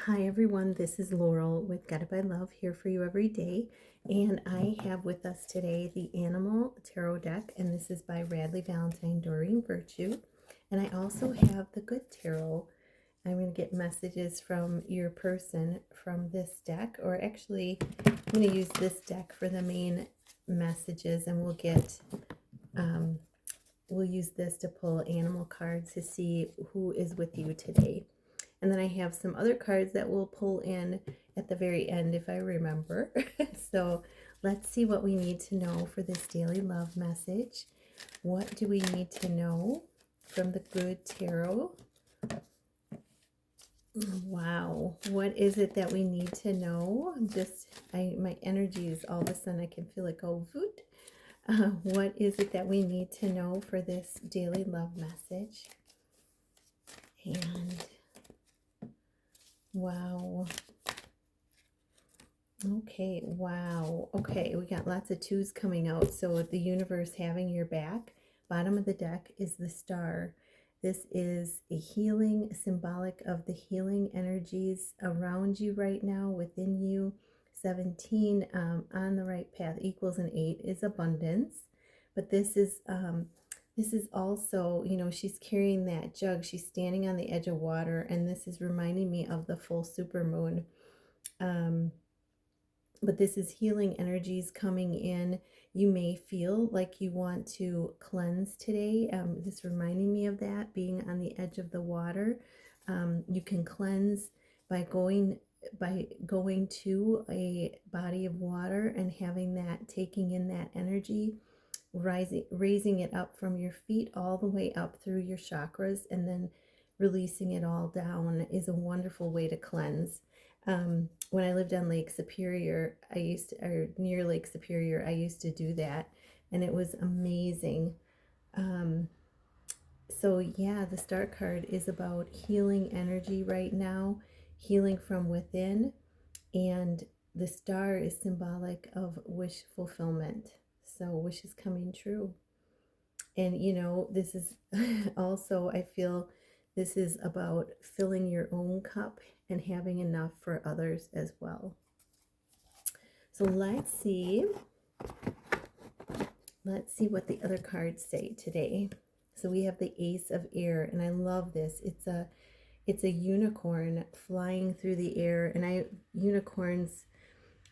Hi everyone, this is Laurel with Guided by Love here for you every day. And I have with us today the Animal Tarot deck, and this is by Radley Valentine Doreen Virtue. And I also have the Good Tarot. I'm going to get messages from your person from this deck, or actually, I'm going to use this deck for the main messages, and we'll use this to pull animal cards to see who is with you today. And then I have some other cards that we'll pull in at the very end if I remember. So let's see what we need to know for this daily love message. What do we need to know from the Good Tarot? Wow, what is it that we need to know? My energy is all of a sudden I can feel it go voot. What is it that we need to know for this daily love message? And wow. Okay, wow. Okay, we got lots of twos coming out. So the universe having your back. Bottom of the deck is the star. This is a healing, symbolic of the healing energies around you right now, within you. 17 on the right path equals an 8 is abundance. But this is also, she's carrying that jug. She's standing on the edge of water, and this is reminding me of the full supermoon. But this is healing energies coming in. You may feel like you want to cleanse today. This reminding me of that, being on the edge of the water. You can cleanse by going to a body of water and having that, taking in that energy, raising it up from your feet all the way up through your chakras, and then releasing it all down is a wonderful way to cleanse. When I lived on Lake Superior, near Lake Superior, I used to do that, and it was amazing. So yeah, the Star card is about healing energy right now, healing from within, and the star is symbolic of wish fulfillment. So wishes coming true. And this is also, I feel this is about filling your own cup and having enough for others as well. So let's see what the other cards say today. So we have the Ace of Air, and I love this. It's a unicorn flying through the air, and unicorns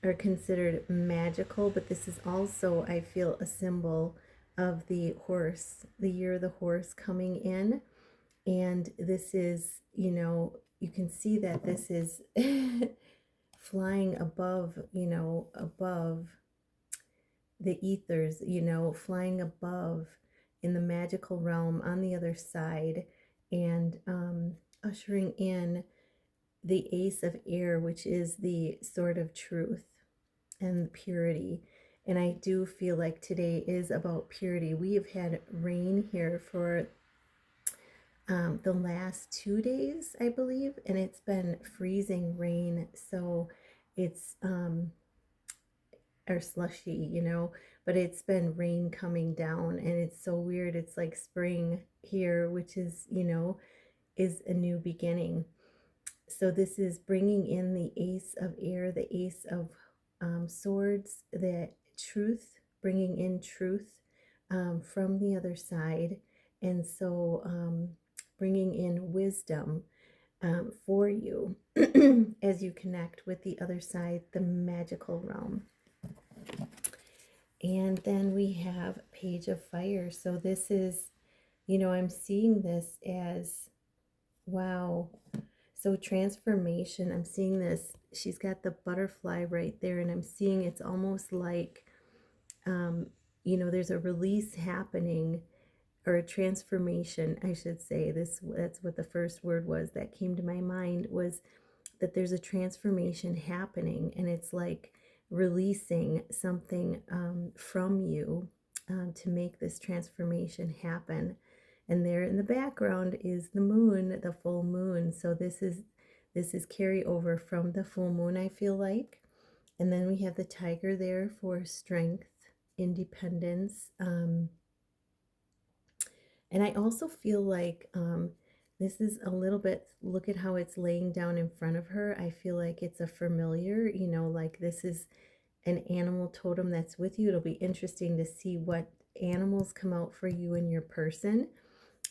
are considered magical, but this is also, I feel, a symbol of the horse, the year of the horse coming in. And this is, you can see that this is flying above, above the ethers, flying above in the magical realm on the other side, and ushering in the Ace of Air, which is the sword of truth and purity. And I do feel like today is about purity. We have had rain here for the last 2 days, I believe, and it's been freezing rain. So it's or slushy, but it's been rain coming down, and it's so weird. It's like spring here, which is, is a new beginning. So this is bringing in the Ace of Air, the Ace of Swords, the truth, bringing in truth from the other side. And so bringing in wisdom for you as you connect with the other side, the magical realm. And then we have Page of Fire. So this is, I'm seeing this as, wow. So transformation, I'm seeing this. She's got the butterfly right there, and I'm seeing it's almost like, there's a release happening, or a transformation, I should say. That's what the first word was that came to my mind, was that there's a transformation happening, and it's like releasing something from you to make this transformation happen. And there in the background is the moon, the full moon. So this is carryover from the full moon, I feel like. And then we have the tiger there for strength, independence. And I also feel like This is a little bit, look at how it's laying down in front of her. I feel like it's a familiar, you know, like this is an animal totem that's with you. It'll be interesting to see what animals come out for you and your person.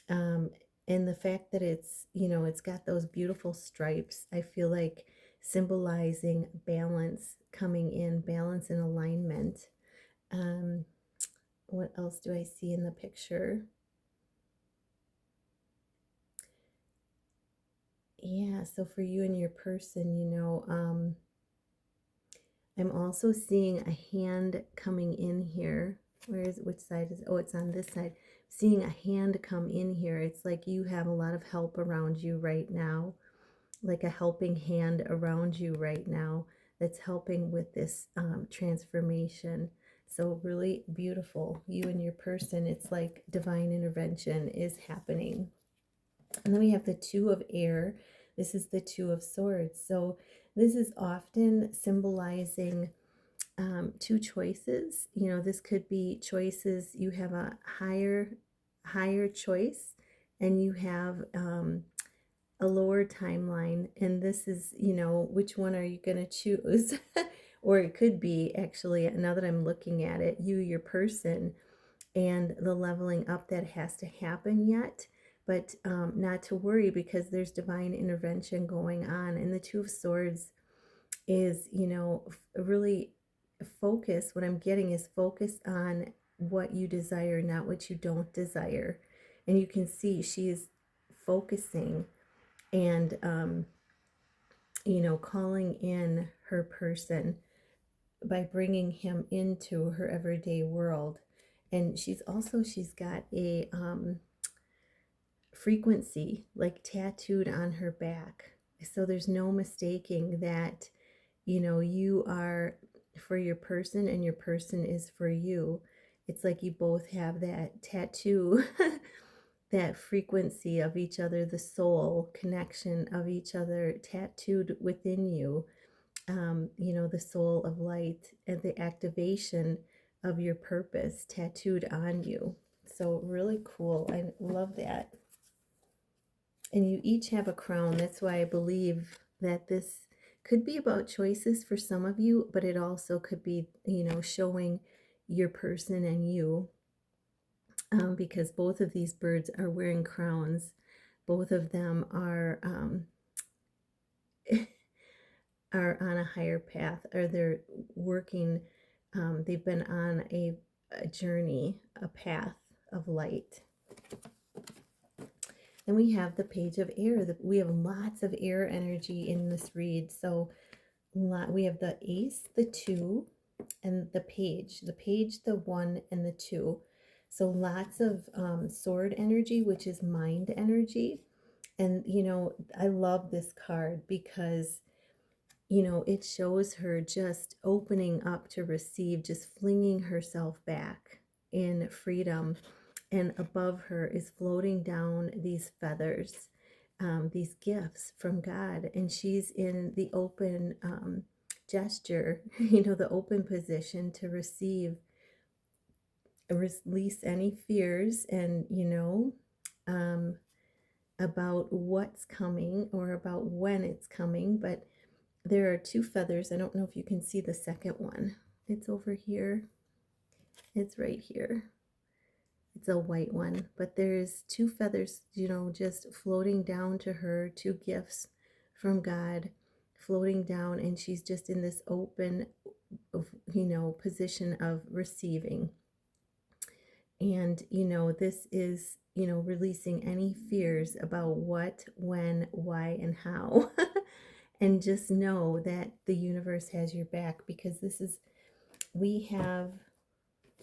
Um, and the fact that it's, you know, it's got those beautiful stripes, I feel like symbolizing balance coming in, balance and alignment. Um, what else do I see in the picture? Yeah, so for you and your person, you know, I'm also seeing a hand coming in here. Where is it? Which side is it? Oh, it's on this side. Seeing a hand come in here. It's like you have a lot of help around you right now, like a helping hand around you right now that's helping with this transformation. So really beautiful. You and your person, it's like divine intervention is happening. And then we have the Two of Air. This is the Two of Swords. So this is often symbolizing two choices. You know, this could be choices. You have a higher choice, and you have a lower timeline. And this is, you know, which one are you going to choose? Or it could be actually, now that I'm looking at it, you, your person, and the leveling up that has to happen yet. But not to worry, because there's divine intervention going on. And the Two of Swords is, you know, really focus. What I'm getting is focus on what you desire, not what you don't desire. And you can see she is focusing and, you know, calling in her person by bringing him into her everyday world. And she's got a frequency like tattooed on her back. So there's no mistaking that, you know, you are for your person and your person is for you. It's like you both have that tattoo, that frequency of each other, the soul connection of each other tattooed within you. You know, the soul of light and the activation of your purpose tattooed on you. So really cool. I love that. And you each have a crown. That's why I believe that this could be about choices for some of you, but it also could be, you know, showing your person and you, because both of these birds are wearing crowns. Both of them are are on a higher path, or they're working. They've been on a journey, a path of light. Then we have the Page of Air. We have lots of air energy in this read. So we have the Ace, the 2, and the Page. The Page, the 1, and the 2. So lots of sword energy, which is mind energy. And, you know, I love this card because, you know, it shows her just opening up to receive, just flinging herself back in freedom. And above her is floating down these feathers, these gifts from God. And she's in the open gesture, you know, the open position to receive, release any fears and, you know, about what's coming or about when it's coming. But there are two feathers. I don't know if you can see the second one. It's over here. It's right here. It's a white one, but there's two feathers, you know, just floating down to her, two gifts from God floating down, and she's just in this open, you know, position of receiving. And, you know, this is, you know, releasing any fears about what, when, why, and how. And just know that the universe has your back, because this is, we have,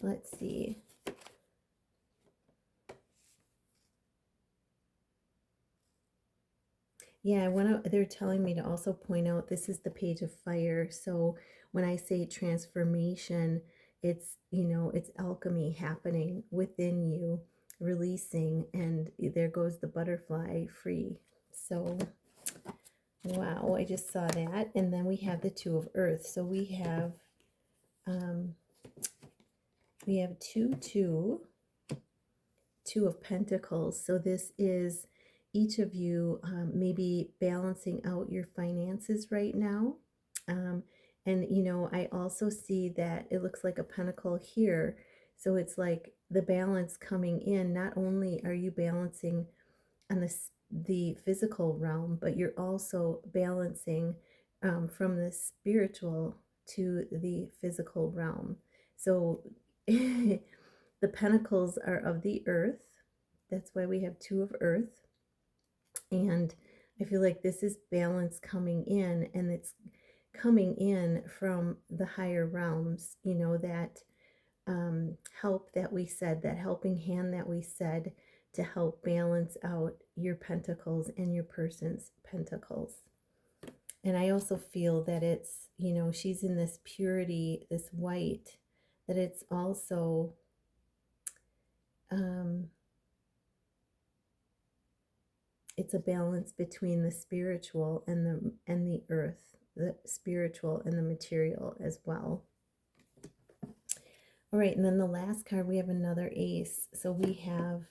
let's see. Yeah, they're telling me to also point out this is the Page of Fire. So when I say transformation, it's, you know, it's alchemy happening within you, releasing, and there goes the butterfly free. So, wow, I just saw that. And then we have the Two of Earth. So we have 2, 2 of Pentacles. So this is each of you maybe balancing out your finances right now. Um, and, I also see that it looks like a pentacle here. So it's like the balance coming in. Not only are you balancing on the physical realm, but you're also balancing from the spiritual to the physical realm. So the pentacles are of the earth. That's why we have two of earth. And I feel like this is balance coming in, and it's coming in from the higher realms, that help that we said, that helping hand that we said to help balance out your pentacles and your person's pentacles. And I also feel that it's, she's in this purity, this white, that it's also it's a balance between the spiritual and the earth, the spiritual and the material as well. All right, and then the last card, we have another ace. So we have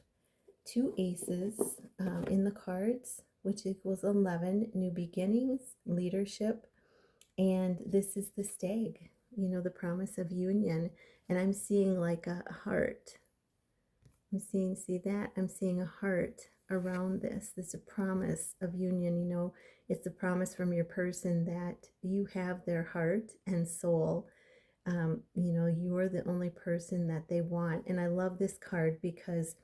two aces in the cards, which equals 11, new beginnings, leadership, and this is the stag, the promise of union. And I'm seeing like a heart. See that? I'm seeing a heart around this. This is a promise of union. It's a promise from your person that you have their heart and soul. You're the only person that they want. And I love this card because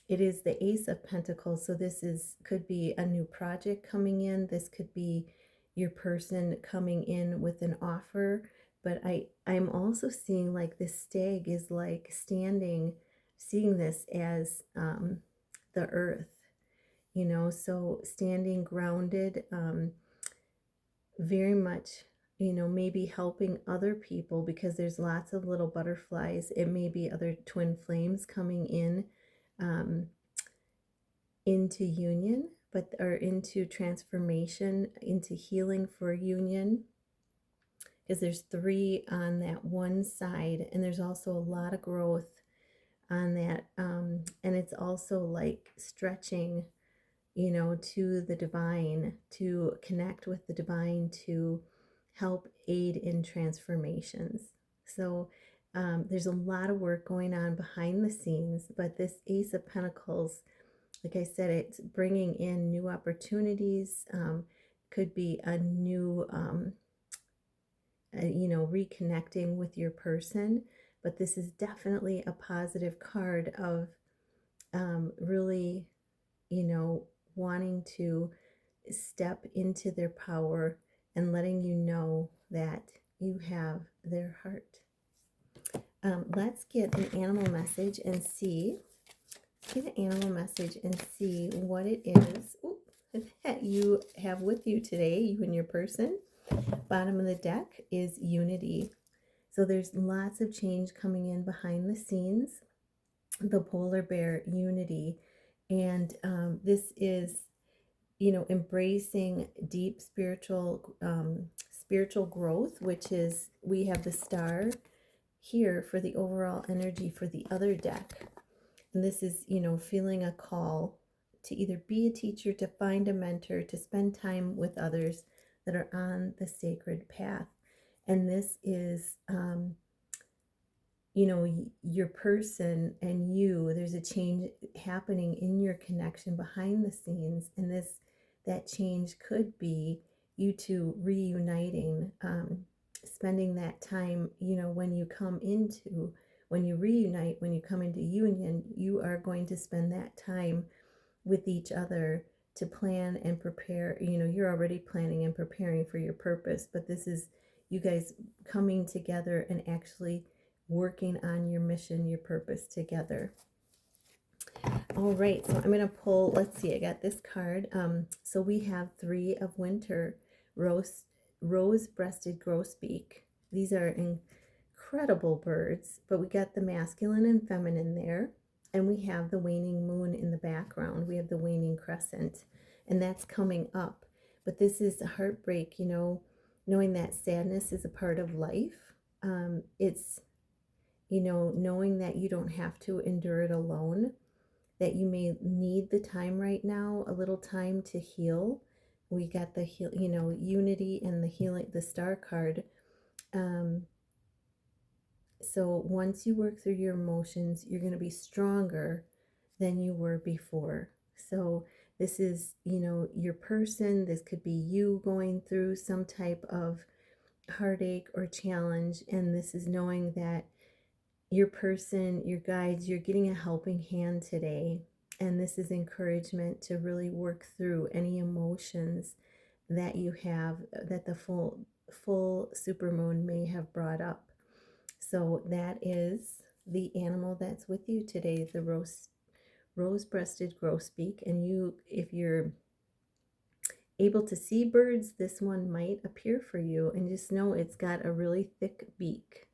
it is the Ace of Pentacles. So this could be a new project coming in. This could be your person coming in with an offer. But I'm also seeing like this stag is like seeing this as the earth, so standing grounded, very much, maybe helping other people because there's lots of little butterflies. It may be other twin flames coming in into union, or into transformation, into healing for union. Because there's 3 on that one side, and there's also a lot of growth on that. And it's also like stretching, to the divine, to connect with the divine, to help aid in transformations. So there's a lot of work going on behind the scenes, but this Ace of Pentacles, like I said, it's bringing in new opportunities, could be a new, reconnecting with your person. But this is definitely a positive card of really, wanting to step into their power and letting you know that you have their heart. Let's get an animal message and see. Get an animal message and see what it is that you have with you today, you and your person. Bottom of the deck is unity. So there's lots of change coming in behind the scenes. The polar bear, unity. And this is, embracing deep spiritual growth, which is, we have the star here for the overall energy for the other deck. And this is, feeling a call to either be a teacher, to find a mentor, to spend time with others that are on the sacred path. And this is, your person and you, there's a change happening in your connection behind the scenes. And that change could be you two reuniting, spending that time, when you reunite, when you come into union, you are going to spend that time with each other to plan and prepare. You're already planning and preparing for your purpose, but this is you guys coming together and actually working on your mission, your purpose together. All right, so I'm going to pull, let's see, I got this card. So we have 3 of winter, rose-breasted grosbeak. These are incredible birds, but we got the masculine and feminine there, and we have the waning moon in the background. We have the waning crescent, and that's coming up. But this is a heartbreak, knowing that sadness is a part of life. It's, knowing that you don't have to endure it alone. that you may need the time right now, a little time to heal. We got the heal, unity and the healing, the star card. Um, so once you work through your emotions, you're going to be stronger than you were before. So this is, your person. This could be you going through some type of heartache or challenge. And this is knowing that your person, your guides, you're getting a helping hand today. And this is encouragement to really work through any emotions that you have, that the full supermoon may have brought up. So that is the animal that's with you today, the rose-breasted grosbeak. And if you're able to see birds, this one might appear for you. And just know it's got a really thick beak.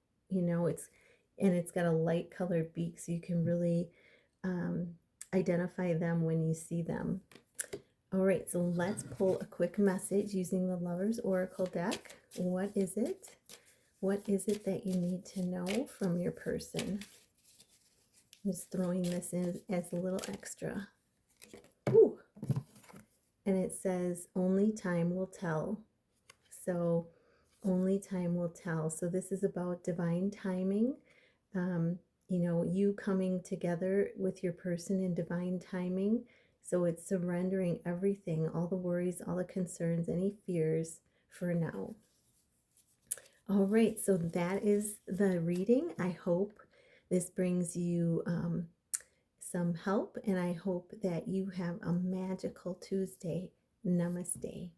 It's got a light colored beak, so you can really identify them when you see them. All right, so let's pull a quick message using the Lover's Oracle deck. What is it? What is it that you need to know from your person? I'm just throwing this in as a little extra. Ooh. And it says, only time will tell. So only time will tell. So this is about divine timing. You coming together with your person in divine timing. So it's surrendering everything, all the worries, all the concerns, any fears for now. All right, so that is the reading. I hope this brings you some help, and I hope that you have a magical Tuesday. Namaste.